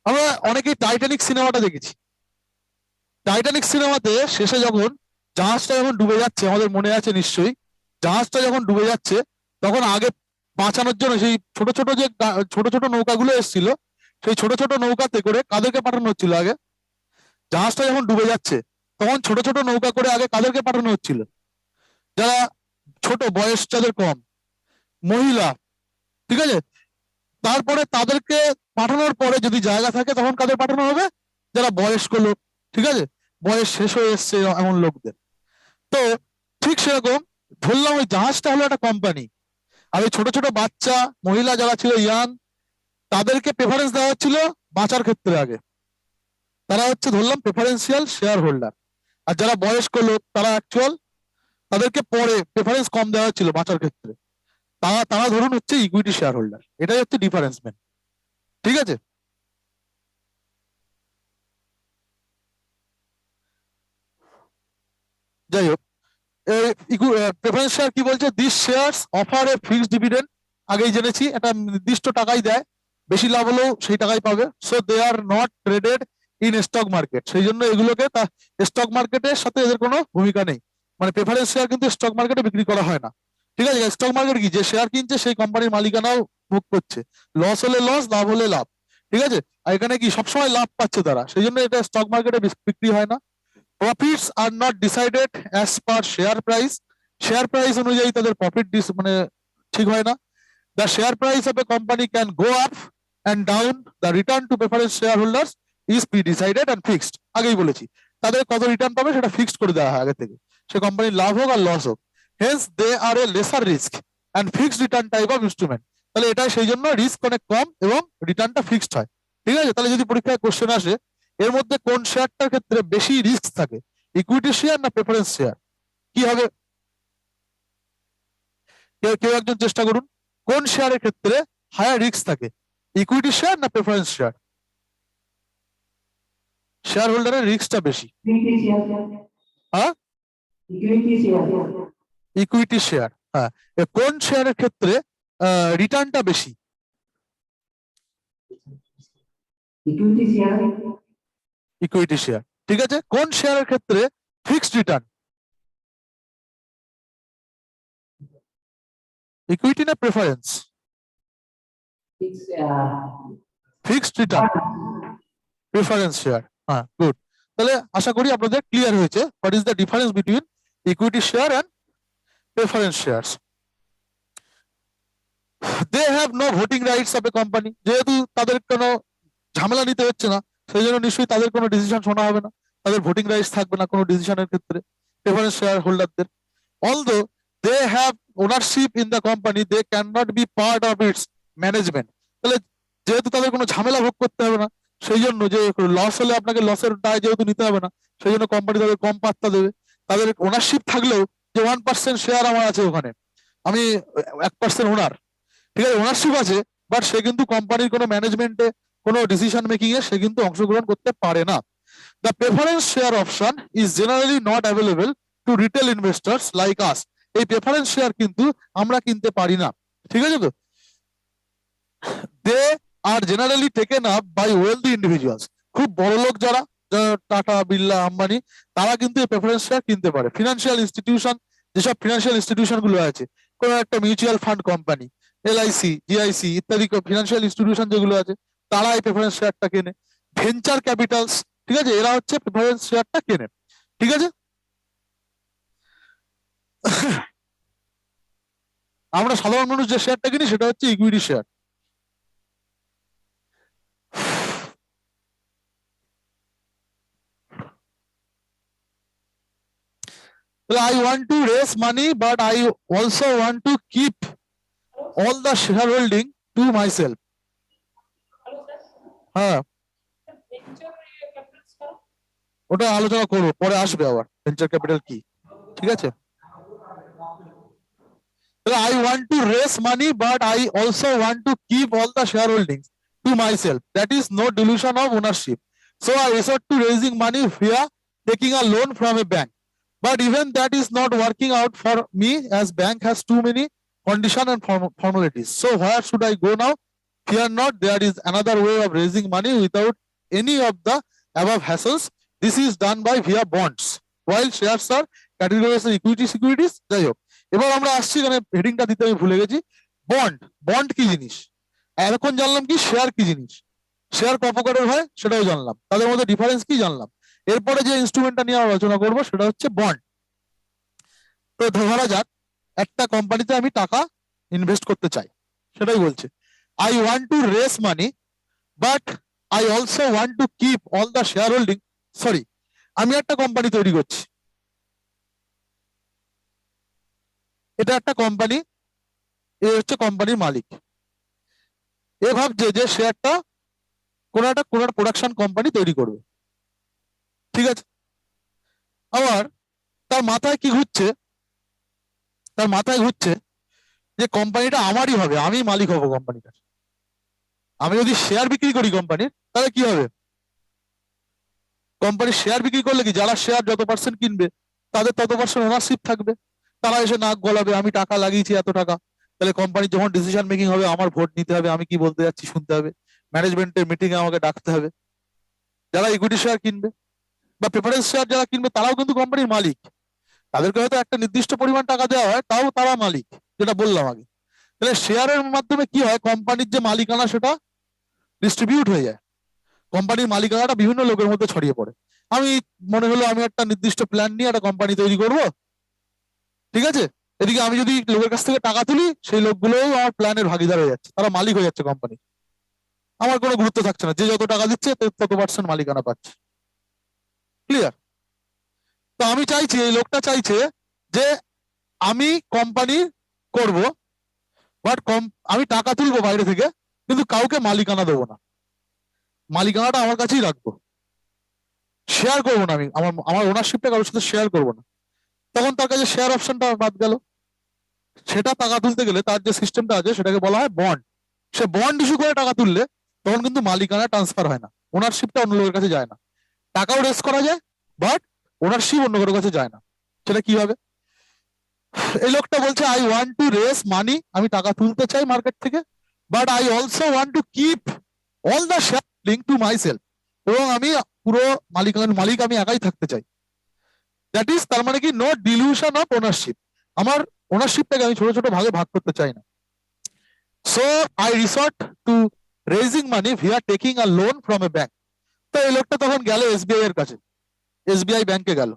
আমরা অনেকেই টাইটানিক সিনেমাটা দেখেছি। টাইটানিক সিনেমাতে শেষে যখন জাহাজটা যখন ডুবে যাচ্ছে, আমাদের মনে আছে নিশ্চয়ই, জাহাজটা যখন ডুবে যাচ্ছে তখন আগে বাঁচানোর জন্য সেই ছোট ছোট যে ছোট ছোট নৌকাগুলো এসেছিল, সেই ছোট ছোট নৌকাতে করে কাদেরকে পাঠানো হচ্ছিল আগে? জাহাজটা যখন ডুবে যাচ্ছে তখন ছোট ছোট নৌকা করে আগে কাদেরকে পাঠানো হচ্ছিল? যারা ছোট বয়স, যাদের কম, মহিলা, ঠিক আছে। তারপরে তাদেরকে পাঠানোর পরে যদি জায়গা থাকে তখন কাদের পাঠানো হবে? যারা বয়স্ক লোক, ঠিক আছে, বয়স শেষ হয়ে এসছে এমন লোকদের। তো ঠিক সেরকম ধরলাম ওই জাহাজটা হলো একটা কোম্পানি, আর ওই ছোট ছোট বাচ্চা, মহিলা যারা ছিল ইয়াং, তাদেরকে প্রেফারেন্স দেওয়া হচ্ছিল বাঁচার ক্ষেত্রে আগে। তারা হচ্ছে ধরলাম প্রেফারেন্সিয়াল শেয়ার হোল্ডার। আর যারা বয়স্ক লোক তারা অ্যাকচুয়াল, তাদেরকে পরে প্রেফারেন্স কম দেওয়া হচ্ছিল বাঁচার ক্ষেত্রে। তারা তারা ধরুন হচ্ছে ইকুইটি শেয়ার হোল্ডার। এটাই হচ্ছে ডিফারেন্স মেন, ঠিক আছে। যাই হোক, প্রেফারেন্স শেয়ার কি বলছে? This shares offer A fixed dividend. আগেই জেনেছি, একটা নির্দিষ্ট টাকাই দেয়, বেশি লাভ হলেও সেই টাকাই পাবে। So they are not traded in stock market. সেই জন্য এগুলোকে স্টক মার্কেটের সাথে এদের কোনো ভূমিকা নেই। মানে প্রেফারেন্স শেয়ার কিন্তু স্টক মার্কেটে বিক্রি করা হয় না, ঠিক আছে। স্টক মার্কেট কি, যে শেয়ার কিনছে সেই কোম্পানির মালিকানাও ভোগ করছে, লস হলে লস, লাভ হলে লাভ, ঠিক আছে। আর এখানে কি সবসময় লাভ পাচ্ছে তারা, সেই জন্য এটা স্টক মার্কেটে বিক্রি হয় না। Profits are not decided as per share price. Share price অনুযায়ী তাদের প্রফিট মানে ঠিক হয় না। The share price of a company can go up and down. The return to preference share holders is pre decided and fixed. আগেই বলেছি, তাদের কত রিটার্ন পাবে সেটা ফিক্সড করে দেওয়া হয় আগে থেকে, সে কোম্পানির লাভ হোক আর লস হোক। Hence they are a lesser risk and fixed return type of instrument. তাহলে এটাই সেই জন্য রিস্ক অনেক কম এবং রিটার্নটা ফিক্সড হয়, ঠিক আছে। তাহলে যদি পরীক্ষায় কোশ্চেন আসে এর মধ্যে কোন শেয়ারটার ক্ষেত্রে বেশি রিস্ক থাকে, ইকুইটি শেয়ার না প্রেফারেন্স শেয়ার, কি হবে? কেউ কেউ একজন চেষ্টা করুন। কোন শেয়ারের ক্ষেত্রে হায়ার রিস্ক থাকে, ইকুইটি শেয়ার না প্রেফারেন্স শেয়ার? শেয়ার হোল্ডারের রিস্কটা বেশি। হ্যাঁ, ইকুইটি শেয়ার। হ্যাঁ, কোন শেয়ারের ক্ষেত্রে রিটার্নটা বেশি? ইকুইটি শেয়ার, ঠিক আছে। কোন শেয়ারের ক্ষেত্রে ফিক্সড রিটার্ন, ইকুইটি না preference? Fixed return, preference share. হ্যাঁ, গুড। তাহলে আশা করি আপনাদের ক্লিয়ার হয়েছে what is the difference between equity share and preference shares. They have no voting rights of a company. যেহেতু তাদের কোনো ঝামেলা নিতে হচ্ছে না, সেই জন্য নিশ্চয়ই তাদের কোনো ডিসিশন শোনা হবে না, তাদের ভোটিং রাইটস থাকবে না কোনো ডিসিশনের ক্ষেত্রে প্রেফারেন্স শেয়ার হোল্ডারদের। Although they have ownership in the company, they can not be part of its management. তাহলে যেহেতু তাদের কোনো ঝামেলা ভোগ করতে হবে না, সেই জন্য যে লস হলে আপনাকে লসের দায় যেহেতু নিতে হবে না, সেই জন্য কোম্পানি তাদের কম পাত্তা দেবে। তাদের ওনারশিপ থাকলেও, যে 1% শেয়ার আমার আছে ওখানে, আমি 1% ওনার, ঠিক আছে, ওনারশিপ আছে, বাট সে কিন্তু কোম্পানির কোনো ম্যানেজমেন্টে, কোনো ডিসিশন মেকিং এ সে কিন্তু অংশগ্রহণ করতে পারে না। The preference share option is generally not available to retail investors like আস। এই প্রেফারেন্স শেয়ার কিন্তু আমরা কিনতে পারি না, ঠিক আছে তো। They are generally taken up by wealthy individuals. খুব বড় লোক যারা, টাটা, বিড়লা, আম্বানি, তারা কিন্তু এই প্রেফারেন্স শেয়ার কিনতে পারে। ফিনান্সিয়াল ইনস্টিটিউশন, যেসব ফিনান্সিয়াল ইনস্টিটিউশন গুলো আছে, কোনো একটা mutual fund company, LIC, GIC ইত্যাদি ফিনান্সিয়াল ইনস্টিটিউশন যেগুলো আছে, তারা এই প্রেফারেন্স শেয়ারটা কেনে। ভেঞ্চার ক্যাপিটালস, ঠিক আছে, এরা হচ্ছে প্রেফারেন্স শেয়ারটা কেনে, ঠিক আছে। আমরা সাধারণ মানুষ যে শেয়ারটা কিনি সেটা হচ্ছে equity share. I want to raise money, but I also want to keep all the shareholding to myself. হ্যাঁ, ওটা আলোচনা করবো, পরে আসবে আবার ভেঞ্চার ক্যাপিটাল কি, ঠিক আছে। I want to raise money, but I also want to keep all the shareholdings to myself. That is no dilution of ownership. So I resort to raising money via taking a loan from a bank. But even that is not working out for me, as bank has too many condition and formalities. So where should I go now? Fear not, there is another way of raising money without any of the above hassles. This is done by via bonds. While shares are categorized as equity securities. যাই হোক, এবার আমরা আসছি, এখানে হেডিংটা দিতে আমি ভুলে গেছি। বন্ড, বন্ড কি জিনিস? এখন জানলাম কি শেয়ার কি জিনিস। শেয়ার ক প্রকারের হয় সেটাও জানলাম, তাদের মধ্যে ডিফারেন্স কি জানলাম। এরপরে যে ইনস্ট্রুমেন্টটা নিয়ে আলোচনা করবো সেটা হচ্ছে বন্ড। তো ধরা যাক একটা কোম্পানিতে আমি টাকা ইনভেস্ট করতে চাই, সেটাই বলছে I want to raise money, but I also want to keep all the shareholding. Sorry, আমি একটা কোম্পানি তৈরি করছি, এটা একটা কোম্পানি, এ হচ্ছে কোম্পানির মালিক। এ ভাবছে যে সে একটা কোন একটা প্রোডাকশন কোম্পানি তৈরি করবে, ঠিক আছে। আবার তার মাথায় কি ঘুরছে, তার মাথায় ঘুরছে যে কোম্পানিটা আমারই হবে, আমি মালিক হব কোম্পানিটার। আমি যদি শেয়ার বিক্রি করি কোম্পানির, তাহলে কি হবে? কোম্পানির শেয়ার বিক্রি করলে কি, যারা শেয়ার যত পার্সেন্ট কিনবে তাদের তত পার্সেন্ট ওনারশিপ থাকবে। তারা এসে নাক গলাবে, আমি টাকা লাগিয়েছি এত টাকা। তাহলে কোম্পানির যখন ডিসিশন মেকিং হবে আমার ভোট নিতে হবে, আমি কি বলতে যাচ্ছি শুনতে হবে, ম্যানেজমেন্টের মিটিং এ আমাকে ডাকতে হবে। যারা ইকুইটি শেয়ার কিনবে বা প্রেফারেন্স শেয়ার যারা কিনবে তারাও কিন্তু কোম্পানির মালিক। তাদেরকে হয়তো একটা নির্দিষ্ট পরিমাণ টাকা দেওয়া হয়, তাও তারা মালিক, যেটা বললাম আগে। তাহলে শেয়ারের মাধ্যমে কি হয়, কোম্পানির যে মালিকানা সেটা ডিস্ট্রিবিউট হয়ে যায়, কোম্পানির মালিকানাটা বিভিন্ন লোকের মধ্যে ছড়িয়ে পড়ে। আমি মনে হলো আমি একটা নির্দিষ্ট প্ল্যান নিয়ে একটা কোম্পানি তৈরি করব, ঠিক আছে। এদিকে আমি যদি লোকের কাছ থেকে টাকা তুলি, সেই লোকগুলোও আমার প্ল্যানের ভাগিদার হয়ে যাচ্ছে, তারা মালিক হয়ে যাচ্ছে কোম্পানি। আমার কোনো গুরুত্ব থাকছে না, যে যত টাকা দিচ্ছে তত পার্সেন্ট মালিকানা পাচ্ছে। ক্লিয়ার? তো আমি চাইছি, এই লোকটা চাইছে যে আমি কোম্পানি করব, বাট আমি টাকা তুলবো বাইরে থেকে, কিন্তু কাউকে মালিকানা দেবো না, মালিকানাটা আমার কাছেই রাখবো, শেয়ার করবো না, আমি আমার আমার ওনারশিপটা কারোর সাথে শেয়ার করবো না। তখন তার কাছে শেয়ার অপশনটা বাদ গেল। সেটা টাকা তুলতে গেলে তার যে সিস্টেমটা আছে সেটাকে বলা হয় বন্ড। সে বন্ড ইস্যু করে টাকা তুললে তখন কিন্তু মালিকানা ট্রান্সফার হয় না, ওনারশিপটা অন্য লোকের কাছে যায় না। টাকাও রেস করা যায়, বাট ওনারশিপ অন্য কারোর কাছে যায় না। সেটা কি হবে? এই লোকটা বলছে আই ওয়ান্ট টু রেস মানি, আমি টাকা তুলতে চাই মার্কেট থেকে, but I also want to keep all the share link to my self, এবং আমি পুরো মালিক আমি একাই থাকতে চাই। দ্যাট ইজ, তার মানে কি, নো ডিলিউশন অফ ওনারশিপ। আমার ওনারশিপটাকে আমি ছোট ছোট ভাগে ভাগ করতে চাই না। So I resort to raising money via taking a loan from a bank. তো এই লোকটা তখন গেল এসবিআই এর কাছে, এসবিআই ব্যাংকে গেল,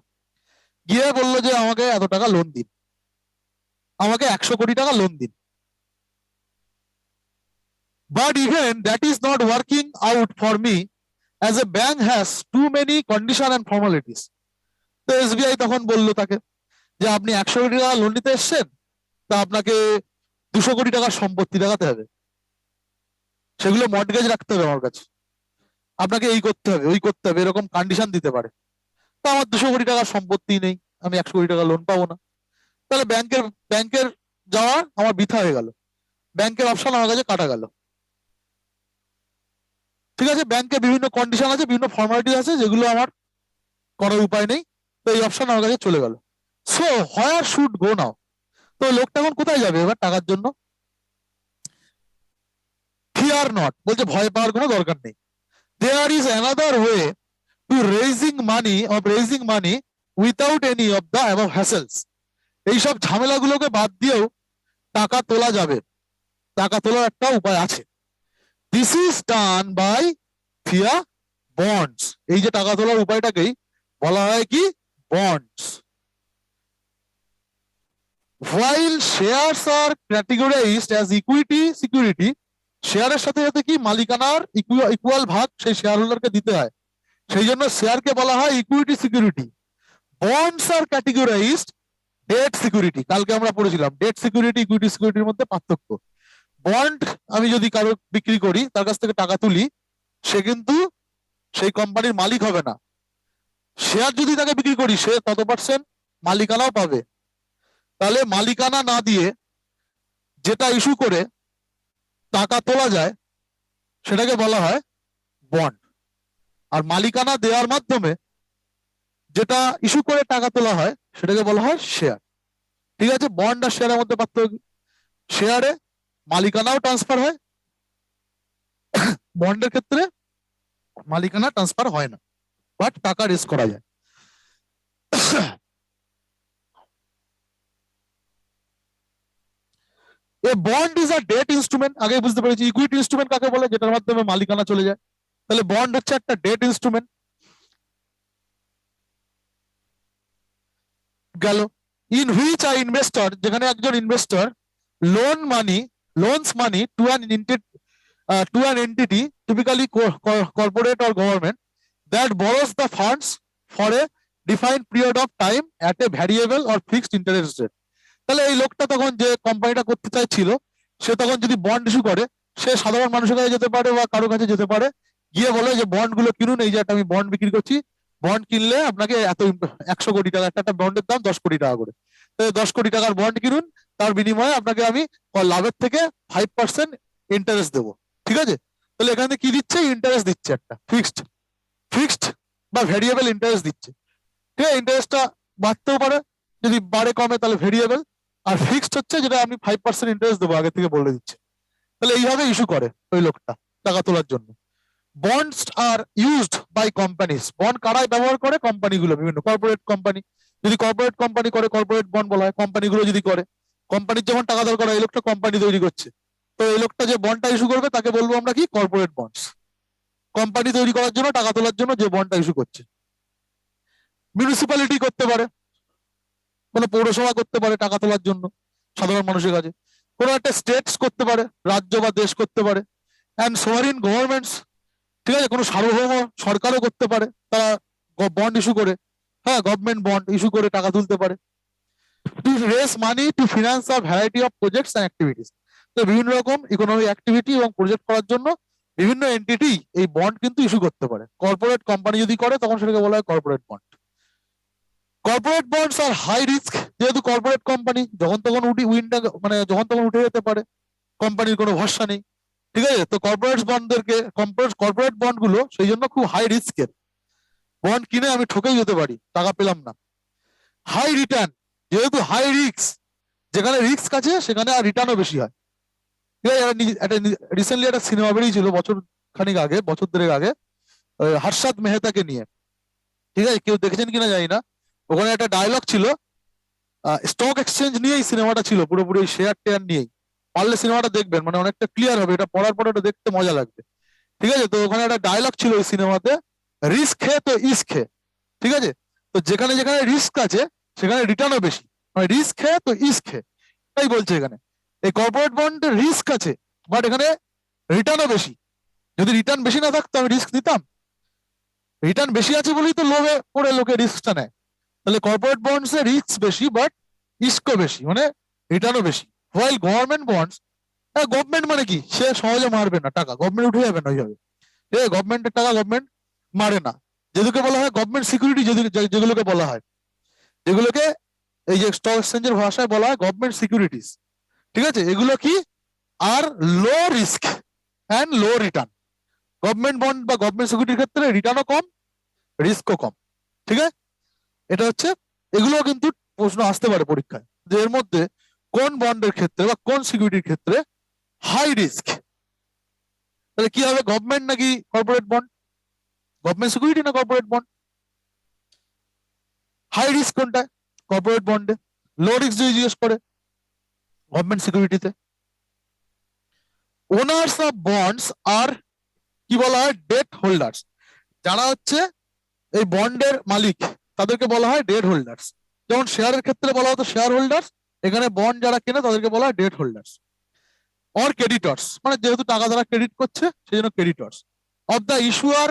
গিয়ে বললো যে আমাকে এত টাকা লোন দিন, আমাকে 100 কোটি টাকা লোন দিন। But even that is not working out for me, as a bank has to many condition and formalities. তো এসবিআই তখন বললো তাকে যে আপনি 100 কোটি টাকা লোন নিতে এসছেন, তা আপনাকে 200 কোটি টাকার সম্পত্তি দেখাতে হবে, সেগুলো মর্টগেজ রাখতে হবে আমার কাছে, আপনাকে এই করতে হবে ওই করতে হবে, এরকম কন্ডিশন দিতে পারে। তো আমার 200 কোটি টাকার সম্পত্তি নেই, আমি 100 কোটি টাকা লোন পাবো না। তাহলে ব্যাংকের যাওয়া আমার বৃথা হয়ে গেল, ব্যাংকের অপশন আমার কাছে কাটা গেল। ঠিক আছে, ব্যাংকে বিভিন্ন কন্ডিশন আছে, বিভিন্ন ফর্মালিটি আছে, যেগুলো আমার করার উপায় নেই, তো এই অপশন আমার কাছে চলে গেল। সো হোয়ার শুড গো নাও? তো লোকটা এখন কোথায় যাবে এবার টাকার জন্য? ফিয়ার নট, বলছে ভয় পাওয়ার কোনো দরকার নেই। There is another way to raising money without any of the above hassles. এইসব ঝামেলাগুলোকে বাদ দিয়েও টাকা তোলা যাবে, টাকা তোলার একটা উপায় আছে। This is done by via bonds. এই যে টাকা তোলার উপায়টাকেই বলা হয় কি, bonds. While shares are categorized as equity security, শেয়ারের সাথে সাথে কি মালিকানার ইকুয়াল ভাগ সেই শেয়ার হোল্ডারকে দিতে হয়, সেই জন্য শেয়ারকে বলা হয় ইকুইটি সিকিউরিটি। বন্ডস আর ক্যাটেগরাইজড ডেট সিকিউরিটি। কালকে আমরা পড়েছিলাম ডেট সিকিউরিটি ইকুইটি সিকিউরিটির মধ্যে পার্থক্য। বন্ড আমি যদি কারো বিক্রি করি, তার কাছ থেকে টাকা তুলি, সে কিন্তু সেই কোম্পানির মালিক হবে না। শেয়ার যদি তাকে বিক্রি করি, সে তত পার্সেন্ট মালিকানাও পাবে। তাহলে মালিকানা না দিয়ে যেটা ইস্যু করে টাকা তোলা যায় সেটাকে বলা হয় বন্ড, আর মালিকানা দেওয়ার মাধ্যমে যেটা ইস্যু করে টাকা তোলা হয় সেটাকে বলা হয় শেয়ার। ঠিক আছে, বন্ড আর শেয়ারের মধ্যে পার্থক্য কি? শেয়ারে মালিকানাও ট্রান্সফার হয়, বন্ডের ক্ষেত্রে মালিকানা ট্রান্সফার হয় না, বাট টাকা রেজ করা যায়। A bond is a debt instrument, আগে বুঝতে পেরেছি। ইকুইটি ইনস্ট্রুমেন্ট কাকে বলে, যেটার মাধ্যমে মালিকানা চলে যায়। তাহলে বন্ড হচ্ছে একটা ডেট ইনস্ট্রুমেন্ট গেল। ইন হুইচ আ ইনভেস্টর, যেখানে একজন investor loans money to an entity, typically corporate or government, that borrows the funds for a defined period of time at a variable or fixed interest rate। তাহলে এই লোকটা তখন যে কোম্পানিটা করতে চাইছিল, সে তখন যদি বন্ড ইস্যু করে, সে সাধারণ মানুষের কাছে যেতে পারে বা কারোর কাছে যেতে পারে, গিয়ে বলে যে বন্ড গুলো কিনুন, এই যে একটা আমি বন্ড বিক্রি করছি, বন্ড কিনলে আপনাকে এত 100 কোটি টাকা, একটা বন্ডের দাম 10 কোটি টাকা করে, 10 কোটি টাকার বন্ড কিনুন, তার বিনিময়ে আপনাকে আমি লাভের থেকে 5% ইন্টারেস্ট দেবো। ঠিক আছে, তাহলে এখানে কি দিচ্ছে, ইন্টারেস্ট দিচ্ছে, একটা ফিক্সড বা ভেরিয়েবল ইন্টারেস্ট দিচ্ছে। ঠিক আছে, ইন্টারেস্টটা বাড়তেও পারে, যদি বাড়ে কমে তাহলে ভেরিয়েবল, আর ফিক্সড হচ্ছে যেটা আমি 5% ইন্টারেস্ট দেবো, আগে থেকে বলে দিচ্ছে। তাহলে এইভাবে ইস্যু করে ওই লোকটা টাকা তোলার জন্য। Bonds are used by companies, bond কারাই ব্যবহার করে, কোম্পানিগুলো, বিভিন্ন কর্পোরেট কোম্পানি, যদি কর্পোরেট কোম্পানি করে কর্পোরেট বন্ড বলা হয়, কোম্পানিগুলো যদি করে, কোম্পানির যখন টাকা দরকার হয়, এই লোকটা কোম্পানি তৈরি করছে, তো এই লোকটা যে বন্ডটা ইস্যু করবে তাকে বলবো আমরা কি, কর্পোরেট বন্ডস। কোম্পানি তৈরি করার জন্য, টাকা তোলার জন্য যে বন্ডটা ইস্যু করছে। মিউনিসিপ্যালিটি করতে পারে, কোনো পৌরসভা করতে পারে টাকা তোলার জন্য সাধারণ মানুষের কাছে, কোনো একটা স্টেটস করতে পারে, রাজ্য বা দেশ করতে পারে, অ্যান্ড সোভারিন গভর্নমেন্টস, ঠিক আছে, কোনো সার্বভৌম সরকারও করতে পারে, তারা বন্ড ইস্যু করে, হ্যাঁ, গভর্নমেন্ট বন্ড ইস্যু করে টাকা তুলতে পারে। To raise money to finance a variety of projects and activities, তো বিভিন্ন রকম ইকোনমিক অ্যাক্টিভিটি এবং প্রজেক্ট করার জন্য বিভিন্ন এন্টিটি এই বন্ড কিন্তু ইস্যু করতে পারে। কর্পোরেট কোম্পানি যদি করে, তখন সেটাকে বলা হয় কর্পোরেট বন্ড। কর্পোরেট বন্ডস আর হাই রিস্ক, যেহেতু কর্পোরেট কোম্পানি যখন তখন মানে যখন তখন উঠে যেতে পারে, কোম্পানির কোনো ভরসা নেই। ঠিক আছে, তো কর্পোরেট বন্ড গুলো সেই জন্য খুব হাই রিস্কের। বন্ড কিনে আমি ঠকেই যেতে পারি, টাকা পেলাম না। হাই রিটার্ন, যেহেতু হাই রিস্ক, যেখানে রিস্ক আছে সেখানে আর রিটার্নও বেশি হয়। ঠিক আছে, একটা রিসেন্টলি একটা সিনেমা বেরিয়েছিল বছর খানিক আগে, বছর দেড়েক আগে, হর্ষদ মেহতাকে নিয়ে। ঠিক আছে, কেউ দেখেছেন কিনা জানি না। ওখানে একটা ডায়লগ ছিল, স্টক এক্সচেঞ্জ নিয়েই সিনেমাটা ছিল, পুরোপুরি শেয়ার টেয়ার নিয়েই। পারলে সিনেমাটা দেখবেন, মানে অনেকটা ক্লিয়ার হবে, এটা পড়ার পরে ওটা দেখতে মজা লাগবে। ঠিক আছে, তো ওখানে একটা ডায়লগ ছিল ওই সিনেমাতে, রিস্ক হে তো ইস্ক হে। ঠিক আছে, তো যেখানে যেখানে রিস্ক আছে সেখানে রিটার্নও বেশি, মানে রিস্ক হে তো ইস্ক হে, তাই বলছে এখানে। এই কর্পোরেট বন্ডের রিস্ক আছে, বাট এখানে রিটার্নও বেশি। যদি রিটার্ন বেশি না থাকতো আমি রিস্ক নিতাম? রিটার্ন বেশি আছে বলেই তো লোভে পড়ে লোকে রিস্কটা নেয়। তাহলে কর্পোরেট বন্ডস এ রিস্ক বেশি, বাট ইস্কও বেশি, মানে রিটার্নও বেশি। হোয়াইল গভর্নমেন্ট বন্ডস, গভর্নমেন্ট মানে কি, সে সহজে মারবে না টাকা, গভর্নমেন্ট উঠে যাবে না ওইভাবে। ঠিক আছে, গভর্নমেন্টের টাকা গভর্নমেন্ট মারে না। যেগুলোকে বলা হয় গভর্নমেন্ট সিকিউরিটি, যেগুলোকে বলা হয়, যেগুলোকে এই যে স্টক এক্সচেঞ্জের ভাষায় বলা হয় গভর্নমেন্ট সিকিউরিটিস। ঠিক আছে, এগুলো কি, are low risk and low return. Government bond বা গভর্নমেন্ট সিকিউরিটির ক্ষেত্রে রিটার্নও কম, রিস্কও কম। ঠিক আছে, এটা হচ্ছে, এগুলো কিন্তু প্রশ্ন আসতে পারে পরীক্ষায়, যে এর মধ্যে কোন বন্ডের ক্ষেত্রে বা কোন সিকিউরিটির ক্ষেত্রে হাই রিস্ক। তাহলে কি হবে, গভর্নমেন্ট নাকি কর্পোরেট বন্ড, গভর্নমেন্ট সিকিউরিটি না কর্পোরেট বন্ড? হাই রিস্ক কোনটা, কর্পোরেট বন্ডে। লো রিস্ক যদি জিজ্ঞেস করে, গভর্নমেন্ট সিকিউরিটিতে। ওনার্স অফ বন্ডস আর কি বলা হয়, ডেট হোল্ডার্স। যারা হচ্ছে এই বন্ডের মালিক, তাদেরকে বলা হয় ডেট হোল্ডার্স। যেমন শেয়ারের ক্ষেত্রে বলা হতো শেয়ার হোল্ডার্স, এখানে বন্ড যারা কেনে তাদেরকে বলা হয় ডেট হোল্ডার্স। অর ক্রেডিটর্স, মানে যেহেতু টাকা দ্বারা ক্রেডিট করছে সেই জন্য creditors. Of the issuer,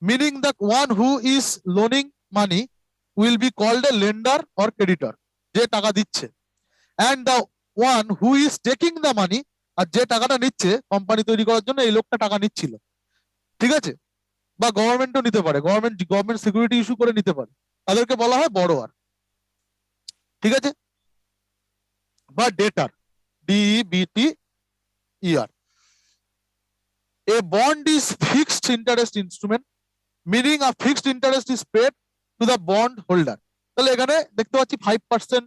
meaning the one who is loaning money will be called a lender or creditor, যে টাকা দিচ্ছে। And the one who is taking the money, আর যে টাকাটা নিচ্ছে কোম্পানি তৈরি করার জন্য, এই লোকটা টাকা নিচ্ছিল। ঠিক আছে, বা গভর্নমেন্টও নিতে পারে, গভর্নমেন্ট সিকিউরিটি ইস্যু করে নিতে পারে, তাদেরকে বলা হয় বড়োয়ার। ঠিক আছে, বা ডেটার, ডিইবিটি ইয়ার। A bond is fixed interest instrument, meaning a fixed interest is paid to the bond holder. তাহলে এখানে দেখতে পাচ্ছি 5%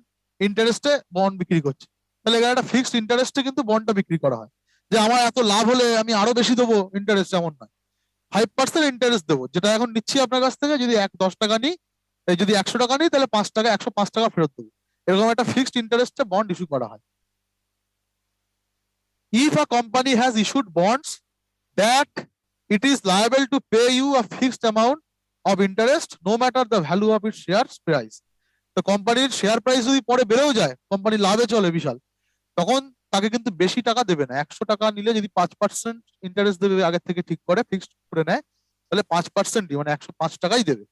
ইন্টারেস্টে বন্ড বিক্রি করছে, তাহলে এখানে একটা ফিক্সড ইন্টারেস্টে কিন্তু বন্ডটা বিক্রি করা হয়। যে আমার এত লাভ হলে আমি আরো বেশি দেবো ইন্টারেস্ট, এমন নয়। 5% ইন্টারেস্ট দেবো, যেটা এখন নিচ্ছি আপনার কাছ থেকে। যদি 10 টাকা নিই, যদি 100 টাকা নিই, তাহলে 5 টাকা, 105 টাকা ফেরত দেবো। এরকম একটা ফিক্সড ইন্টারেস্টে বন্ড ইস্যু করা হয়। If a company has issued bonds that it is liable to pay you a fixed amount of interest no matter the value of its share price. তো কোম্পানির শেয়ার প্রাইস যদি পরে বেড়েও যায়, company লাভে চলে বিশাল, তখন তাকে কিন্তু বেশি টাকা দেবে না। 100 টাকা নিলে যদি 5% ইন্টারেস্ট দেবে, আগের থেকে ঠিক করে ফিক্সড করে নেয়, তাহলে 5%ই মানে 105 টাকাই দেবে।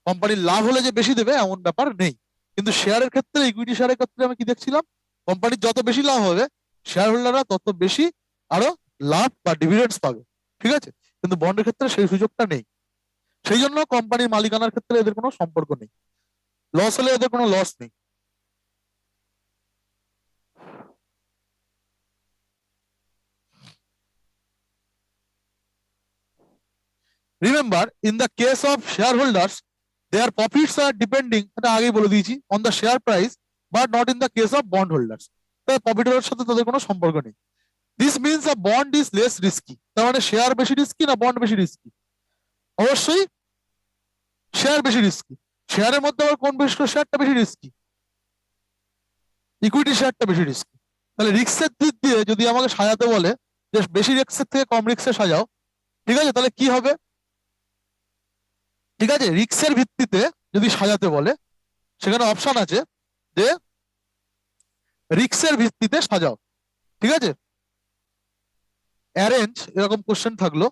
কোম্পানির লাভ হলে যে বেশি দেবে এমন ব্যাপার নেই। কিন্তু শেয়ারের ক্ষেত্রে, ইকুইটি শেয়ারের ক্ষেত্রে আমি কি দেখছিলাম, কোম্পানির যত বেশি লাভ হবে, শেয়ার হোল্ডাররা তত বেশি আরো লাভ বা ডিভিডেন্ডস পাবে। ঠিক আছে? কিন্তু বন্ডের ক্ষেত্রে সেই সুযোগটা নেই। সেই জন্য কোম্পানির মালিকানার ক্ষেত্রে এদের কোনো সম্পর্ক নেই। লস হলে এদের কোনো লস নেই। Remember, in the case of share holders, their profits are depending, এটা আগেই বলে দিয়েছি, on the share price, but not in the case of bond holders. প্রফিটের সাথে তাদের কোনো সম্পর্ক নেই। This means a bond is less risky. তার মানে শেয়ার বেশি রিস্কি না বন্ড বেশি রিস্কি? অবশ্যই শেয়ার বেশি রিস্কি। শেয়ারের মধ্যে আবার কোন বিশিষ্ট শেয়ারটা বেশি রিস্কি? ইকুইটি শেয়ারটা বেশি রিস্কি। তাহলে রিস্কের দিক দিয়ে যদি আমাকে সাজাতে বলে যে বেশি রিস্কের থেকে কম রিস্কে সাজাও, ঠিক আছে, তাহলে কি হবে? ঠিক আছে, রিস্কের ভিত্তিতে যদি সাজাতে বলে, সেখানে অপশন আছে যে রিস্কের ভিত্তিতে সাজাও। ঠিক আছে, অ্যারেঞ্জ, এরকম কোশ্চেন থাকলো,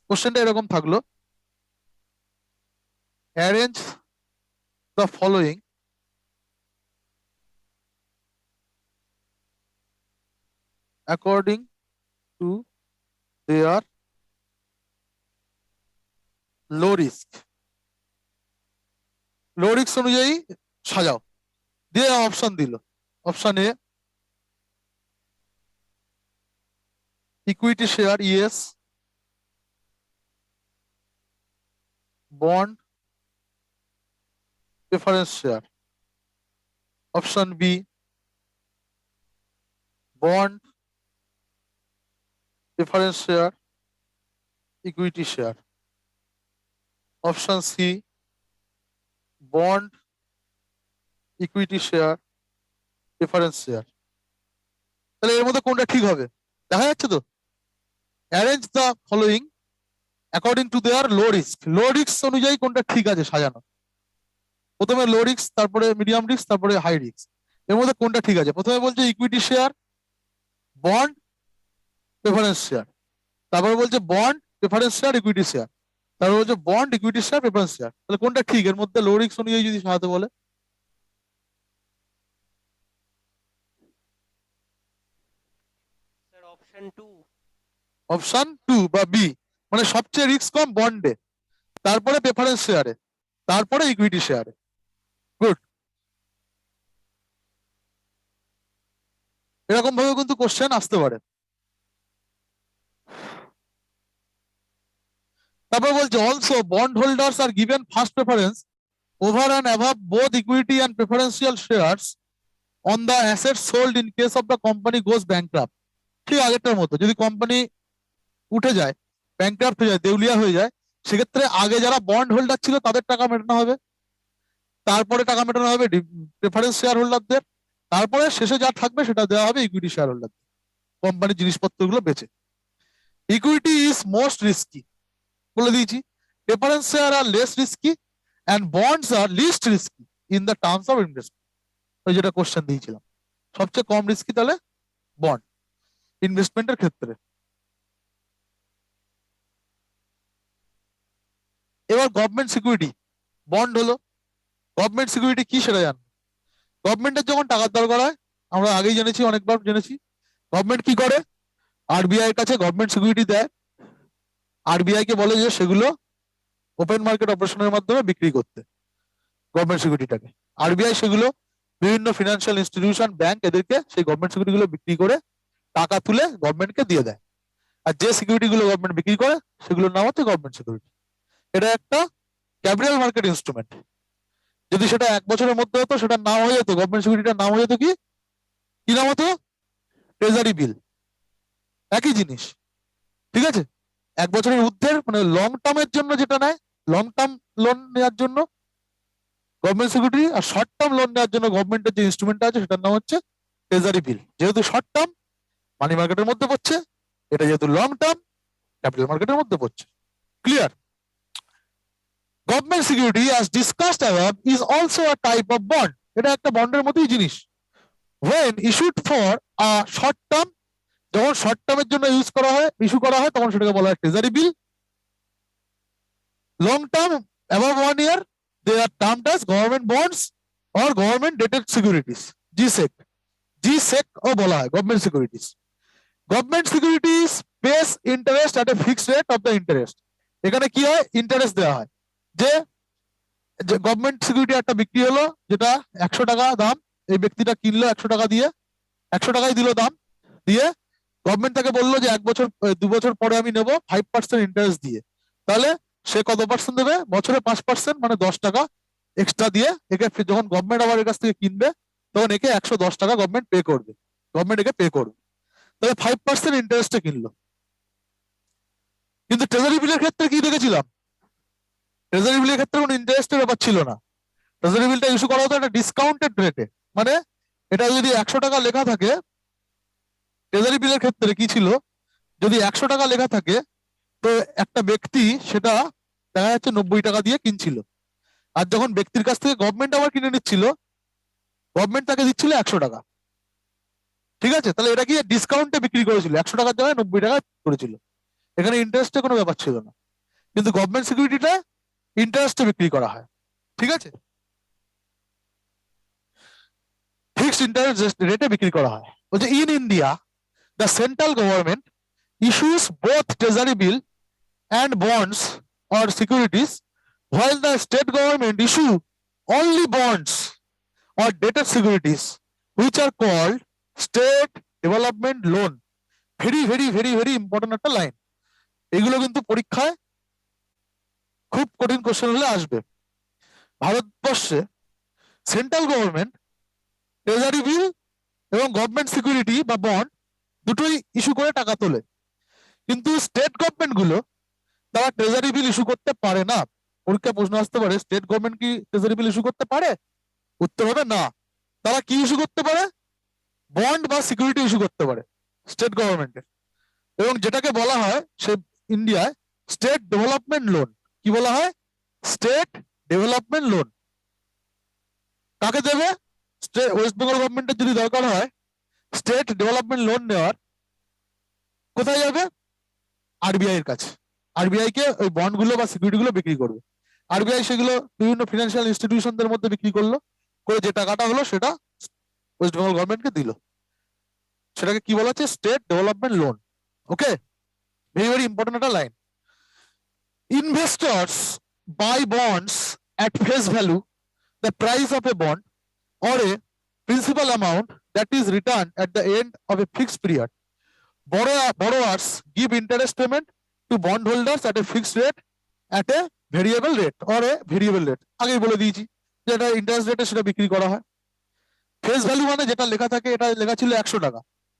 কোশ্চেনটা এরকম থাকলো, arrange the following according to their low risk. Low risk অনুযায়ী সাজাও, দিয়ে অপশন দিল। Option A equity share yes, bond preference share. Option B bond preference share equity share. Option C bond equity share preference share. তাহলে এর মধ্যে কোনটা ঠিক হবে দেখা যাচ্ছে তো? Arrange the following according to their low risk. Low risk অনুযায়ী কোনটা ঠিক আছে সাজানো? প্রথমে লো রিস্ক, তারপরে মিডিয়াম রিস্ক, তারপরে হাই রিস্ক। এর মধ্যে কোনটা ঠিক আছে? প্রথমে বলছে equity share, bond, preference share. তারপরে বলছে bond, preference share, equity share. তারপর বলছে bond, equity share, preference share. তাহলে কোনটা ঠিক এর মধ্যে লো রিস্ক অনুযায়ী যদি সাজাতে বলে? Sir option 2। অপশন 2 বা বি, মানে সবচেয়ে রিস্ক কম বন্ডে, তারপরে প্রেফারেন্স শেয়ারে, তারপরে ইকুইটি শেয়ারে। গুড। এরকম ভাবে কিন্তু কোশ্চেন আসতে পারে। তারপর বলছে also bond holders are given first preference over and above both equity and preferential shares on the assets sold in case of the company goes bankrupt. ঠিক আগেরটার মতো, যদি কোম্পানি উঠে যায়, ব্যাংক্রাফট হয়ে যায়, দেউলিয়া হয়ে যায়, সেক্ষেত্রে আগে যারা বন্ড হোল্ডার ছিল তাদের টাকা মেটানো হবে, তারপরে টাকা মেটানো হবে প্রেফারেন্স শেয়ার হোল্ডারদের, তারপরে শেষে যা থাকবে সেটা দেওয়া হবে ইকুইটি শেয়ার হোল্ডারদের, কোম্পানির জিনিসপত্রগুলো বেচে। ইকুইটি ইজ মোস্ট রিস্কি বলে দিয়েছি, preference share are less risky, and bonds are least risky in the terms of investment. ওই যেটা কোশ্চেন দিয়েছিলাম, সবচেয়ে কম রিস্কি তাহলে বন্ড ইনভেস্টমেন্টের ক্ষেত্রে। এবার গভর্নমেন্ট সিকিউরিটি, বন্ড হলো গভর্নমেন্ট সিকিউরিটি কি সেটা জান। গভর্নমেন্টের যখন টাকার দরকার হয়, আমরা আগেই জেনেছি, অনেকবার জেনেছি, গভর্নমেন্ট কি করে, আরবিআই এর কাছে গভর্নমেন্ট সিকিউরিটি দেয়। আরবিআই কে বলে যে সেগুলো ওপেন মার্কেট অপারেশনের মাধ্যমে বিক্রি করতে, গভর্নমেন্ট সিকিউরিটিটাকে। আরবিআই সেগুলো বিভিন্ন ফিনান্সিয়াল ইনস্টিটিউশন, ব্যাংক, এদেরকে সেই গভর্নমেন্ট সিকিউরিটি গুলো বিক্রি করে টাকা তুলে গভর্নমেন্টকে দিয়ে দেয়। আর যে সিকিউরিটি গুলো গভর্নমেন্ট বিক্রি করে সেগুলোর নাম হচ্ছে গভর্নমেন্ট সিকিউরিটি। এটা একটা ক্যাপিটাল মার্কেট ইনস্ট্রুমেন্ট। যদি সেটা 1 বছরের মধ্যে হতো, সেটার নাম হয়ে যেত, গভর্নমেন্ট সিকিউরিটির নাম হয়ে যেত কি, কি নাম হতো? Treasury bill. একই জিনিস, ঠিক আছে। 1 বছরের ঊর্ধ্বের মানে লং টার্মের জন্য যেটা নেয়, লং টার্ম লোন নেওয়ার জন্য গভর্নমেন্ট সিকিউরিটি, আর শর্ট টার্ম লোন নেওয়ার জন্য গভর্নমেন্টের যে ইনস্ট্রুমেন্ট আছে সেটার নাম হচ্ছে ট্রেজারি বিল। যেহেতু শর্ট টার্ম মানি মার্কেটের মধ্যে পড়ছে, এটা যেহেতু লং টার্ম ক্যাপিটাল মার্কেটের মধ্যে পড়ছে। Clear? Government security as discussed above is also a type of bond. এটা একটা বন্ডের মতোই জিনিস। when issued for a short term, যখন শর্ট টার্মের জন্য ইস্যু করা হয় তখন সেটাকে বলা হয় treasury bill. Long term above 1 year they are termed as government bonds or government dated securities, GSEC। GSEC ও বলা হয় government securities. Government securities pace interest at A fixed rate of the interest. এখানে কি হয়? Interest দেওয়া হয়। যে government security একটা বিক্রি হলো, যেটা 100 টাকা দাম, এই ব্যক্তিটা কিনলো 100 টাকা দিয়ে, 100 টাকাই দিল দাম দিয়ে, গভর্নমেন্ট তাকে বললো যে 1 বছর 2 বছর পরে আমি নেবো 5% ইন্টারেস্ট দিয়ে। তাহলে সে কত পার্সেন্ট দেবে? বছরে 5%, মানে 10 টাকা এক্সট্রা দিয়ে একে যখন গভর্নমেন্ট আবার এর কাছ থেকে কিনবে তখন একে 110 টাকা গভর্নমেন্ট পে করবে, গভর্নমেন্ট একে পে করবে। তাহলে 5% ইন্টারেস্টে কিনলো। কিন্তু ট্রেজারি বিলের ক্ষেত্রে কি দেখেছিলাম? ট্রেজারি বিলের ক্ষেত্রে কোনো ইন্টারেস্টের ব্যাপার ছিল না। ট্রেজারি বিলটা ইস্যু করা হতো একটা ডিসকাউন্টেড রেটে। মানে এটা যদি 100 টাকা লেখা থাকে, ট্রেজারি বিলের ক্ষেত্রে কি ছিল, যদি 100 টাকা লেখা থাকে তো একটা ব্যক্তি সেটা দেখা যাচ্ছে 90 টাকা দিয়ে কিনছিল, আর যখন ব্যক্তির কাছ থেকে গভর্নমেন্ট আবার কিনে নিচ্ছিল, গভর্নমেন্ট তাকে দিচ্ছিল 100 টাকা। ঠিক আছে, তাহলে এটা কি ডিসকাউন্টে বিক্রি করেছিল, 100 টাকার জায়গায় 90 টাকা করেছিল। এখানে ইন্টারেস্টের কোনো ব্যাপার ছিল না, কিন্তু গভর্নমেন্ট সিকিউরিটিটা ইন্টারেস্টে বিক্রি করা হয়। ঠিক আছে, ফিক্সড ইন্টারেস্ট রেটে বিক্রি করা হয়। বলছে in India the central government issues both treasury bill and bonds or securities, while the state government issue only bonds or dated securities, which are called state development loan. Very very very very important একটা line. এগুলো কিন্তু পরীক্ষায় খুব কঠিন question হলে আসবে। ভারতবর্ষে central government treasury bill এবং গভর্নমেন্ট সিকিউরিটি বা বন্ড দুটোই ইস্যু করে টাকা তোলে, কিন্তু স্টেট গভর্নমেন্ট গুলো তারা ট্রেজারি বিল ইস্যু করতে পারে না। পরীক্ষা প্রশ্ন আসতে পারে, স্টেট গভর্নমেন্ট কি ট্রেজারি বিল ইস্যু করতে পারে? উত্তর হবে না। তারা কি ইস্যু করতে পারে? বন্ড বা সিকিউরিটি ইস্যু করতে পারে স্টেট গভর্নমেন্টের, এবং যেটাকে বলা হয় সে ইন্ডিয়ায় স্টেট ডেভেলপমেন্ট লোন। কি বলা হয়? State development loan. কাকে দেবে? ওয়েস্ট বেঙ্গল গভর্নমেন্টের যদি দরকার হয় স্টেট ডেভেলপমেন্ট লোন নেওয়ার, কোথায় যাবে? আরবিআই এর কাছে। আরবিআই কে ওই বন্ড গুলো বা সিকিউরিটি গুলো বিক্রি করবে। আরবিআই সেগুলো বিভিন্ন ফিনান্সিয়াল ইনস্টিটিউশনদের মধ্যে বিক্রি করলো, করে যে টাকাটা হলো সেটা ওয়েস্ট বেঙ্গল গভর্নমেন্টকে দিল। সেটাকে কি বলা হচ্ছে? State development loan. Okay, very very important একটা line. Investors buy bonds at face value, the price of a bond or a principal amount that is returned at the end of a fixed period. Borrowers give interest payment to bondholders at a fixed rate, at a variable rate or a variable rate. আগেই বলে দিয়েছি যেটা interest রেটে সেটা বিক্রি করা হয়। Face value মানে যেটা লেখা থাকে, এটা লেখা ছিল 100 টাকা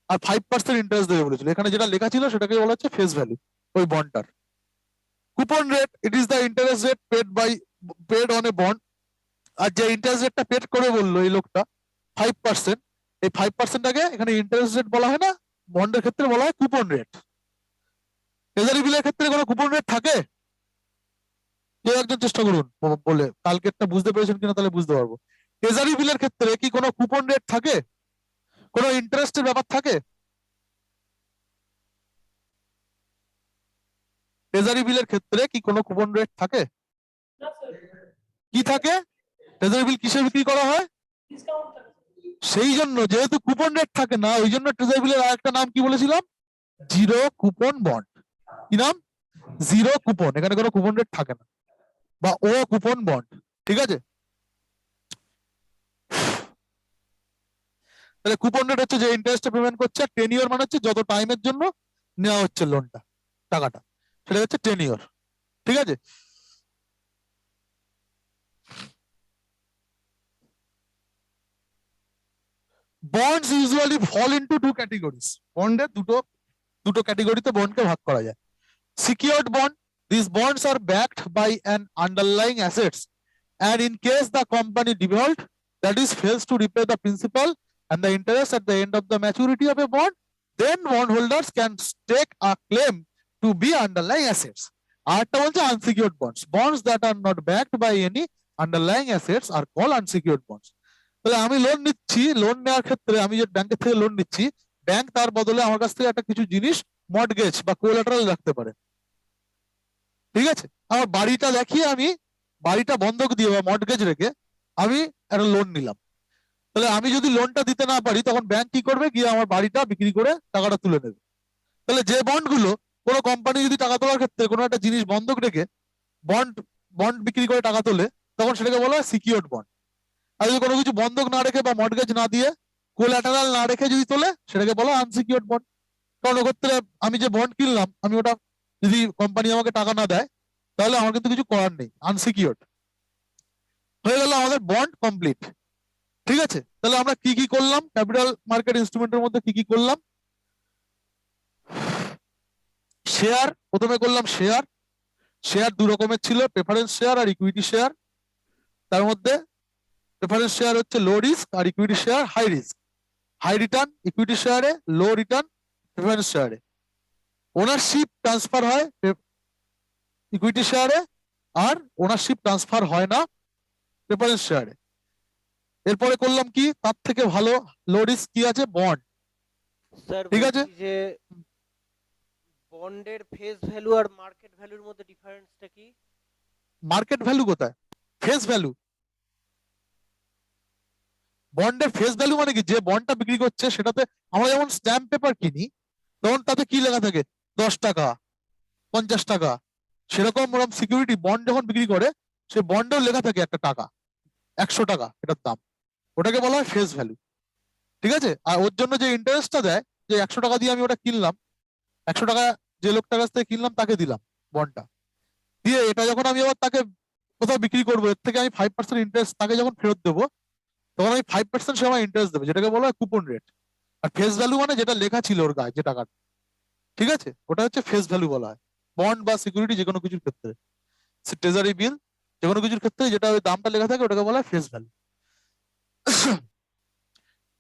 আর 5% ইন্টারেস্ট দেবে বলেছিল, এখানে যেটা লেখা ছিল সেটাকে বলা হচ্ছে ফেস ভ্যালু ওই বন্ডটার। Coupon rate, it is the interest rate paid on a bond. আর যে ইন্টারেস্ট রেটটা পেড করে বললো এই লোকটা 5%, এই 5%টাকে এখানে ইন্টারেস্ট রেট বলা হয় না, বন্ডের ক্ষেত্রে বলা হয় কুপন রেট। ট্রেজারি বিলের ক্ষেত্রে কোনো কুপন রেট থাকে? কেউ একজন চেষ্টা করুন বলে, কালকেরটা বুঝতে পেরেছেন কিনা তাহলে বুঝতে পারবো। ট্রেজারি বিলের ক্ষেত্রে কি কোনো কুপন রেট থাকে? কোনো ইন্টারেস্টের ব্যাপার থাকে? ট্রেজারি বিলের ক্ষেত্রে কি কোনো কুপন রেট থাকে? কি থাকে? ট্রেজারি বিল কিসে বিক্রি করা হয়? সেই জন্য যেহেতু কুপন রেট থাকে না, ওই জন্য ট্রেজারি বিলের আরেকটা নাম কি বলেছিলাম? Zero coupon bond. কি নাম? Zero coupon. এখানে কোনো কুপন রেট থাকে না, বা ও কুপন বন্ড। ঠিক আছে, তাহলে কুপন রেট হচ্ছে যে ইন্টারেস্ট পেমেন্ট করছে, আর টেনিওর মানে হচ্ছে যত টাইমের জন্য নেওয়া হচ্ছে লোনটা, টাকাটা, সেটা হচ্ছে টেনিওর। ঠিক আছে, bonds usually fall into two categories. বন্ডে দুটো ক্যাটাগরিতে বন্ডকে ভাগ করা যায়। Secured bond, these bonds are backed by an underlying assets, and in case the company default, that is fails to repay the principal and the interest at the end of the maturity of a bond, then bondholders can stake a claim to be underlying assets. আরেকটা বলছে unsecured bonds, bonds that are not backed by any underlying assets are called unsecured bonds. তাহলে আমি loan নিচ্ছি, loan নেওয়ার ক্ষেত্রে আমি যে ব্যাংকের থেকে লোন নিচ্ছি, ব্যাংক তার বদলে আমার কাছ থেকে একটা কিছু জিনিস মর্টগেজ বা কোলাটারাল রাখতে পারে, ঠিক আছে? আমার বাড়িটা দেখিয়ে আমি বাড়িটা বন্ধক দিয়ে বা মর্টগেজ রেখে আমি একটা লোন নিলাম। তাহলে আমি যদি লোনটা দিতে না পারি তখন ব্যাংক কি করবে, গিয়ে আমার বাড়িটা বিক্রি করে টাকাটা তুলে নেবে। তাহলে যে বন্ড গুলো, কোনো কোম্পানি যদি টাকা তোলার ক্ষেত্রে কোনো একটা জিনিস বন্ধক রেখে বন্ড বন্ড বিক্রি করে টাকা তোলে, তখন সেটাকে বলা হয় সিকিউরড বন্ড। আর যদি কোনো কিছু বন্ধক না রেখে বা মর্টগেজ না দিয়ে কোলাটারাল না রেখে যদি তোলে, সেটাকে বলা আনসিকিউরড বন্ড। কারণ ওক্ষেত্রে আমি যে বন্ড কিনলাম, আমি ওটা যদি কোম্পানি আমাকে টাকা না দেয়, তাহলে আমার কিন্তু কিছু করার নেই, আনসিকিউরড হয়ে গেল আমাদের বন্ড কমপ্লিট। ঠিক আছে, তাহলে আমরা কি কি করলাম ক্যাপিটাল মার্কেট ইনস্ট্রুমেন্টের মধ্যে, কি কি করলাম? শেয়ার, প্রথমে করলাম শেয়ার। শেয়ার দু রকমের ছিল, প্রেফারেন্স শেয়ার আর ইকুইটি শেয়ার। তার মধ্যে প্রেফারেন্স শেয়ার হচ্ছে লো রিস্ক আর equity share high risk. High return equity শেয়ারে, লো রিটার্ন প্রেফারেন্স শেয়ারে। ওনারশিপ ট্রান্সফার হয় ইকুইটি শেয়ারে, আর ওনারশিপ ট্রান্সফার হয় না প্রেফারেন্স শেয়ারে। এরপরে করলাম কি, তার থেকে ভালো লো রিস্ক কি আছে, বন্ড। স্যার ঠিক আছে, যে বন্ডের ফেস ভ্যালু আর মার্কেট ভ্যালুর মধ্যে ডিফারেন্সটা কি? মার্কেট ভ্যালু কোথায়, ফেস ভ্যালু। বন্ডের ফেস ভ্যালু মানে কি, যে বন্ডটা বিক্রি করছে সেটাতে আমরা যেমন স্ট্যাম্প পেপার কিনি, তখন তাতে কি লেখা থাকে, 10 টাকা 50 টাকা। সেরকম ওরকম সিকিউরিটি বন্ড যখন বিক্রি করে, সে বন্ডেও লেখা থাকে একটা টাকা, 100 টাকা এটার দাম। ওটাকে বলা হয় ফেস ভ্যালু। ঠিক আছে, আর ওর জন্য যে ইন্টারেস্টটা দেয়, যে 100 টাকা দিয়ে আমি ওটা কিনলাম, 100 টাকা যে লোকটার কাছ থেকে কিনলাম তাকে দিলাম বন্ডটা, দিয়ে এটা যখন আমি আবার তাকে কোথাও বিক্রি করবো, এর থেকে আমি 5% ইন্টারেস্ট তাকে যখন ফেরত দেবো, তখন আমি 5% সে আমার ইন্টারেস্ট দেবে, যেটাকে বলা হয় কুপন রেট। আর ফেস ভ্যালু মানে যেটা লেখা ছিল ওর গায়ে, যে টাকাটা, ঠিক আছে, ওটা হচ্ছে ফেস ভ্যালু বলা হয়। বন্ড বা সিকিউরিটি যে কোনো কিছুর ক্ষেত্রে, ট্রেজারি বিল যে কোনো কিছুর ক্ষেত্রে যেটা ওই দামটা লেখা থাকে, ওটাকে বলা হয় ফেস ভ্যালু।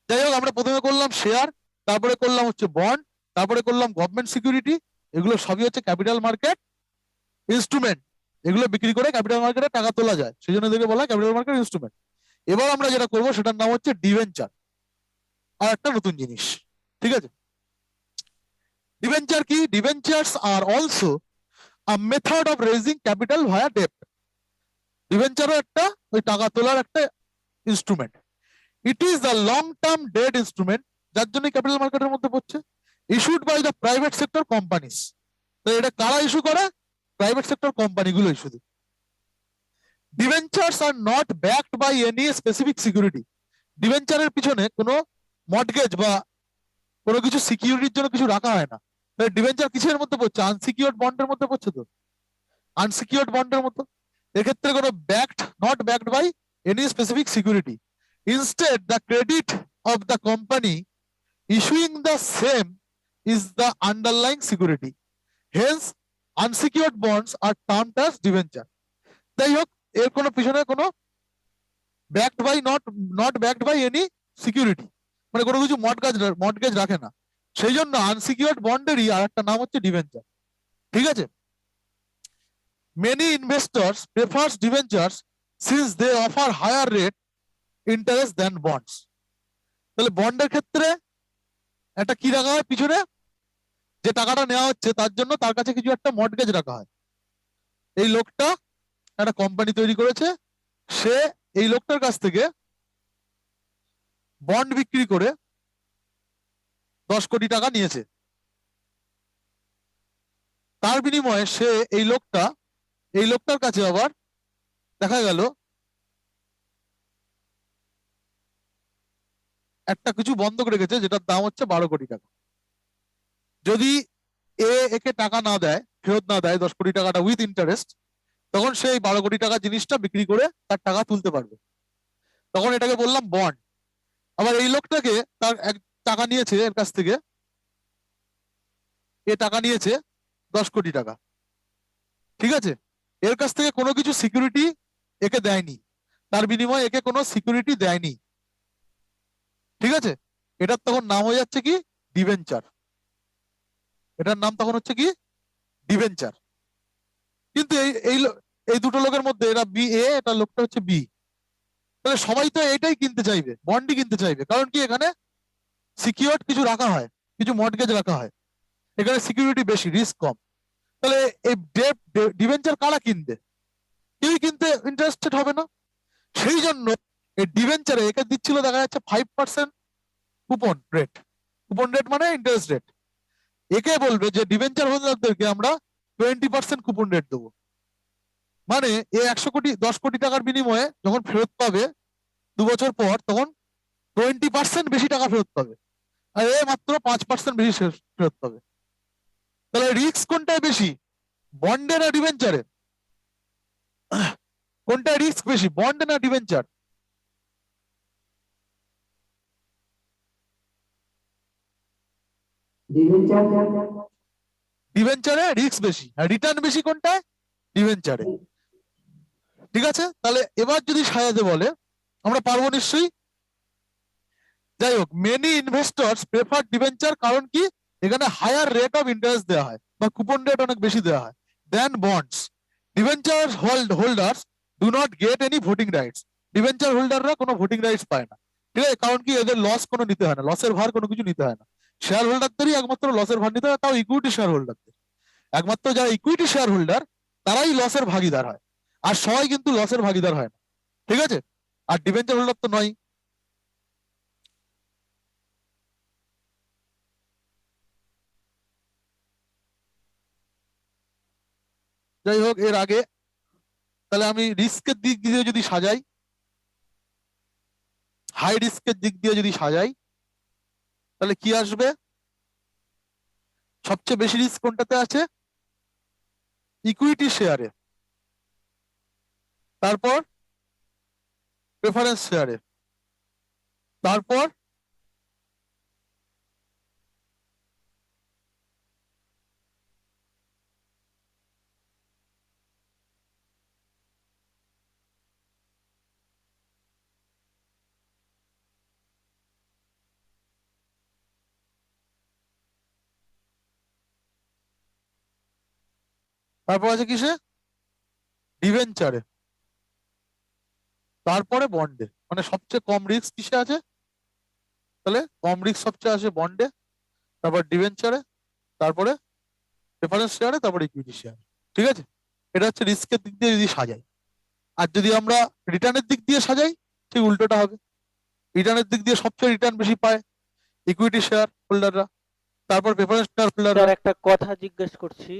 যাই হোক, আমরা প্রথমে করলাম শেয়ার, তারপরে করলাম হচ্ছে বন্ড, তারপরে করলাম গভর্নমেন্ট সিকিউরিটি। এগুলো সবই হচ্ছে ক্যাপিটাল মার্কেট ইনস্ট্রুমেন্ট। এগুলো বিক্রি করে ক্যাপিটাল মার্কেটে টাকা তোলা যায়, সেই জন্য এদেরকে বলা হয় ক্যাপিটাল মার্কেট ইনস্ট্রুমেন্ট। এবার আমরা যেটা করবো সেটার নাম হচ্ছে ডিভেঞ্চার, আর একটা নতুন জিনিস। ঠিক আছে, ডিভেঞ্চার কি? Debentures are also a method of raising capital via debt. ডিভেঞ্চারও একটা ওই টাকা তোলার একটা instrument. It is the long term debt instrument, যার জন্য ক্যাপিটাল মার্কেটের মধ্যে পড়ছে। Issued by the private sector companies. তো এটা কারা ইস্যু করে? প্রাইভেট সেক্টর কোম্পানিগুলো ইস্যু দেয়। Debentures are not backed by any specific security. ডিভেঞ্চারের পিছনে কোনো মর্টগেজ বা কোনো কিছু সিকিউরিটির জন্য কিছু রাখা হয় না। ডিভেঞ্চার কিসের মধ্যে পড়ছে? আনসিকিউরড বন্ডের মধ্যে পড়ছে। তো আনসিকিউরড বন্ডের মতো, এক্ষেত্রে কোনো not backed by any specific security. Instead the credit of the company issuing the same is the underlying security. Hence, unsecured bonds are termed as debenture. যাই হোক, এর কোনো পিছনে কোনো not backed by any security, মানে কোনো কিছু mortgage রাখে না, সেই জন্য আনসিকিউরড বন্ডেরই আর একটা নাম হচ্ছে ডিভেঞ্চার। ঠিক আছে, many investors prefers debentures since they offer higher rate interest than bonds. তাহলে বন্ডের ক্ষেত্রে একটা কি রাখা হয় পিছনে, যে টাকাটা নেওয়া হচ্ছে তার জন্য তার কাছে কিছু একটা মর্টগেজ রাখা হয়। এই লোকটা একটা কোম্পানি তৈরি করেছে, সে এই লোকটার কাছ থেকে বন্ড বিক্রি করে 10 কোটি টাকা নিয়েছে। তার বিনিময়ে সে এই লোকটার কাছে আবার দেখা গেল একটা কিছু বন্ধক রেখেছে, যেটার দাম হচ্ছে 12 কোটি টাকা। যদি একে টাকা না দেয়, ফেরত না দেয় 10 কোটি টাকাটা উইথ ইন্টারেস্ট, তখন সেই 12 কোটি টাকা জিনিসটা বিক্রি করে তার টাকা তুলতে পারবে। তখন এটাকে বললাম বন্ড। আবার এই লোকটাকে তার এক টাকা নিয়েছে এর কাছ থেকে, এ টাকা নিয়েছে 10 কোটি টাকা, ঠিক আছে? এর কাছ থেকে কোনো কিছু সিকিউরিটি একে দেয়নি, তার বিনিময়ে একে কোনো সিকিউরিটি দেয়নি, ঠিক আছে? এটার তখন নাম হয়ে যাচ্ছে কি? ডিবেঞ্চার। এটার নাম তখন হচ্ছে কি? ডিবেঞ্চার। কিন্তু এই দুটো লোকের মধ্যে এরা বি এ, এটা লোকটা হচ্ছে বি, তাহলে সবাই তো এটাই কিনতে চাইবে, বন্ডই কিনতে চাইবে, কারণ কি এখানে সিকিউরড কিছু রাখা হয়, কিছু মর্টগেজ রাখা হয়, এখানে সিকিউরিটি বেশি, রিস্ক কম। তাহলে এই ডিবেঞ্চার কারা কিনবে? কেউই কিনতে ইন্টারেস্টেড হবে না। সেই জন্য এই ডিবেঞ্চারে একে দিচ্ছিল দেখা যাচ্ছে 5% কুপন রেট। কুপন রেট মানে ইন্টারেস্ট রেট। একে বলবে যে ডিবেঞ্চার হোল্ডারদেরকে আমরা 20% কুপন রেট দেবো, মানে এ 100 কোটি 10 কোটি টাকার বিনিময়ে যখন ফেরত পাবে 2 বছর পর, তখন 20% বেশি টাকা ফেরত পাবে, আর এ মাত্র 5% বেশি ফেরত পাবে। তাহলে রিস্ক কোনটায় বেশি, বন্ডে না ডিবেঞ্চারে? কোনটা রিস্ক বেশি, বন্ডে না ডিবেঞ্চার? ডিবেঞ্চারে রিস্ক বেশি, আর রিটার্ন বেশি কোনটায়? ডিবেঞ্চারে। ঠিক আছে, তাহলে এবার যদি সাজাতে বলে আমরা পারবো নিশ্চয়ই। যাই হোক, মেনি ইনভেস্টর্স প্রেফার ডিবেঞ্চার, কারণ কি এখানে হায়ার রেট অফ ইন্টারেস্ট দেওয়া হয় বা কুপন রেট অনেক বেশি দেওয়া হয় than bonds. Debenture holders do not get any voting rights. Debenture হোল্ডাররা কোনো ভোটিং রাইটস পায় না, ঠিক আছে? কারণ কি এদের লস কোনো নিতে হয় না, লসের ভার কোনো কিছু নিতে হয় না। শেয়ার হোল্ডারদেরই একমাত্র লসের ভার নিতে হয়, তাও ইকুইটি শেয়ার হোল্ডারদের। একমাত্র যারা ইকুইটি শেয়ার হোল্ডার তারাই লসের ভাগিদার হয়, আর সবাই কিন্তু লসের ভাগিদার হয় না, ঠিক আছে? আর ডিবেঞ্চার হোল্ডার তো নয়। যাই হোক, এর আগে তাহলে আমি রিস্কের দিক দিয়ে যদি সাজাই, হাই রিস্কের দিক দিয়ে যদি সাজাই, তাহলে কি আসবে? সবচেয়ে বেশি রিস্ক কোনটাতে আছে? ইকুইটি শেয়ারে, তারপর প্রেফারেন্স শেয়ারে, তারপর তারপর আছে কিসে? ডিবেঞ্চারে, তারপরে বন্ডে। মানে সবচেয়ে কম রিস্ক কিসে আছে? তাহলে কম রিস্ক সবচেয়ে আছে বন্ডে, তারপর ডিবেঞ্চারে, তারপরে প্রেফারেন্স শেয়ারে, তারপরে ইকুইটি শেয়ার, ঠিক আছে? এটা হচ্ছে রিস্কের দিক দিয়ে যদি সাজাই। আর যদি আমরা রিটার্নের দিক দিয়ে সাজাই, ঠিক উল্টোটা হবে। রিটার্নের দিক দিয়ে সবচেয়ে রিটার্ন বেশি পায় ইকুইটি শেয়ার হোল্ডাররা, তারপর প্রেফারেন্স শেয়ার হোল্ডাররা। স্যার একটা কথা জিজ্ঞেস করছি,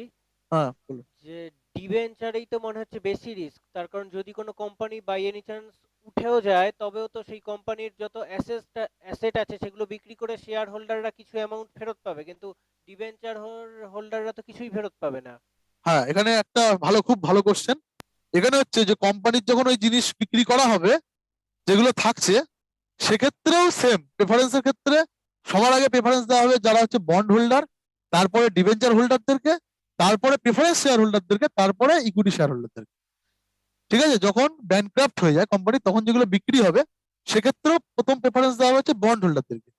হ্যাঁ বলুন। যে ডিবেঞ্চারেই তো মনে হচ্ছে বেশি রিস্ক, তার কারণ যদি কোনো কোম্পানি বাই এনি চান্স উঠেও যায়, তবেও তো সেই কোম্পানির যত অ্যাসেট আছে সেগুলো বিক্রি করে শেয়ার হোল্ডাররা কিছু অ্যামাউন্ট ফেরত পাবে, কিন্তু ডিবেঞ্চার হোল্ডাররা তো কিছুই ফেরত পাবে না। হ্যাঁ, এখানে একটা খুব ভালো কোশ্চেন। এখানে হচ্ছে যে কোম্পানির যখন ওই জিনিস বিক্রি করা হবে, যেগুলো থাকছে, সেক্ষেত্রেও সেম প্রেফারেন্সের ক্ষেত্রে সবার আগে প্রেফারেন্স দেওয়া হবে যারা হচ্ছে বন্ড হোল্ডার, তারপরে ডিবেঞ্চার হোল্ডারদেরকে, তারপরে প্রেফারেন্স শেয়ার হোল্ডারদেরকে, তারপরে ইকুইটি শেয়ার হোল্ডারদেরকে, ঠিক আছে? যখন ব্যাংক্রাফট হয়ে যায় কোম্পানি, তখন যেগুলো বিক্রি হবে সেক্ষেত্রেও প্রথম প্রেফারেন্স দেওয়া হচ্ছে বন্ড হোল্ডারদেরকে,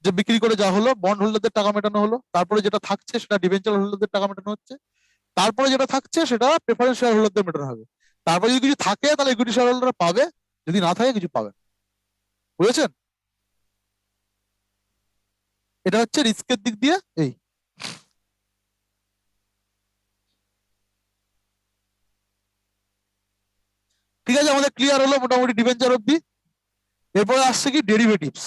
যে বিক্রি করে যা হলো বন্ড হোল্ডারদের টাকা মেটানো হলো, তারপরে যেটা থাকছে সেটা ডিবেঞ্চার হোল্ডারদের টাকা মেটানো হচ্ছে, তারপরে যেটা থাকছে সেটা প্রেফারেন্স শেয়ার হোল্ডারদের মেটানো হবে। তারপরে যদি কিছু থাকে তাহলে ইকুইটি শেয়ার হোল্ডাররা পাবে, যদি না থাকে কিছু পাবে না। বুঝেছেন? এটা হচ্ছে রিস্কের দিক দিয়ে এই। ঠিক আছে, আমাদের ক্লিয়ার হলো মোটামুটি ডিবেঞ্চার অব্দি। এরপরে আসছে কি ডেরিভেটিভস।